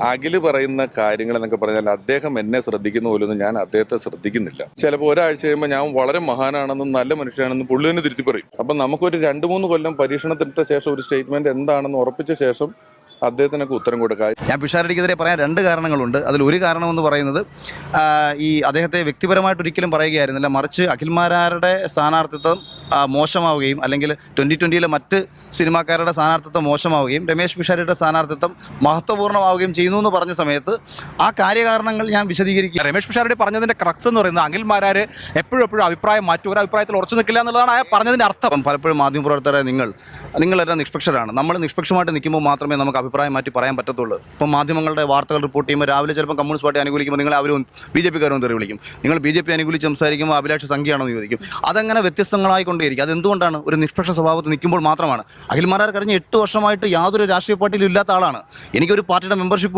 അഖില് പറയുന്ന കാര്യങ്ങൾ എന്നൊക്കെ പറഞ്ഞാൽ അദ്ദേഹം എന്നെ ശ്രദ്ധിക്കുന്ന പോലൊന്നും ഞാൻ അദ്ദേഹത്തെ ശ്രദ്ധിക്കുന്നില്ല. ചിലപ്പോൾ ഒരാഴ്ച കഴിയുമ്പോൾ ഞാൻ വളരെ മഹാനാണെന്നും നല്ല മനുഷ്യനാണെന്നും പുള്ളി തന്നെ തിരുത്തി പറയും. അപ്പം നമുക്കൊരു 2-3 കൊല്ലം പരീക്ഷണത്തിൻ്റെ ശേഷം ഒരു സ്റ്റേറ്റ്മെന്റ് എന്താണെന്ന് ഉറപ്പിച്ച ശേഷം അദ്ദേഹത്തിനൊക്കെ ഉത്തരം കൊടുക്കുക. ഞാൻ പിഷാരടിക്കെതിരെ പറയാൻ 2 കാരണങ്ങളുണ്ട്. അതിലൊരു കാരണമെന്ന് പറയുന്നത് ഈ അദ്ദേഹത്തെ വ്യക്തിപരമായിട്ട് ഒരിക്കലും പറയുകയായിരുന്നില്ല, മറിച്ച് അഖിൽമാരാരുടെ സ്ഥാനാർത്ഥിത്വം മോശമാവുകയും അല്ലെങ്കിൽ 2020 മറ്റ് സിനിമാക്കാരുടെ സ്ഥാനാർത്ഥിത്വം മോശമാവുകയും രമേശ് പിഷാരടിയുടെ സ്ഥാനാർത്ഥിത്വം മഹത്വപൂർണ്ണമാവുകയും ചെയ്യുന്നു എന്ന് പറഞ്ഞ സമയത്ത് ആ കാര്യകാരണങ്ങൾ ഞാൻ വിശദീകരിക്കുക. രമേശ് പിഷാരടി പറഞ്ഞതിന്റെ ക്രക്സ് എന്ന് പറയുന്നത് അഖിൽമാരാര് എപ്പോഴും അഭിപ്രായം മാറ്റും, ഒരു അഭിപ്രായത്തിൽ ഉറച്ചു നിൽക്കില്ല എന്നുള്ളതാണ് ആ പറഞ്ഞതിന്റെ അർത്ഥം. പലപ്പോഴും മാധ്യമപ്രവർത്തകരെ നിങ്ങളെല്ലാം നിഷ്പക്ഷരാണ്. നമ്മൾ നിഷ്പക്ഷമായിട്ട് നിൽക്കുമ്പോൾ മാത്രമേ നമുക്ക് അഭിപ്രായം മാറ്റി പറയാൻ പറ്റത്തുള്ളൂ. ഇപ്പം മാധ്യമങ്ങളുടെ വാർത്തകൾ റിപ്പോർട്ട് ചെയ്യുമ്പോൾ രാവിലെ ചിലപ്പോൾ കമ്മ്യൂണിസ്റ്റ് പാർട്ടി അനുകൂലിക്കുമ്പോൾ നിങ്ങൾ അവരും BJP-കാരും തെറി വിളിക്കും. നിങ്ങൾ BJP അനുകൂലിച്ച് സംസാരിക്കുമ്പോൾ അഭിലാഷ് സംഖ്യയാണെന്ന് ചോദിക്കും. അതങ്ങനെ വ്യത്യസ്തങ്ങളായിക്കൊണ്ടേയിരിക്കും. അതെന്തുകൊണ്ടാണ്? ഒരു നിഷ്പക്ഷ സ്വഭാവത്തിൽ നിൽക്കുമ്പോൾ മാത്രമാണ്. അഖിൽമാരാർ കഴിഞ്ഞ 8 വർഷമായിട്ട് യാതൊരു രാഷ്ട്രീയ പാർട്ടിയിലും ഇല്ലാത്ത ആളാണ്. എനിക്കൊരു പാർട്ടിയുടെ മെമ്പർഷിപ്പ്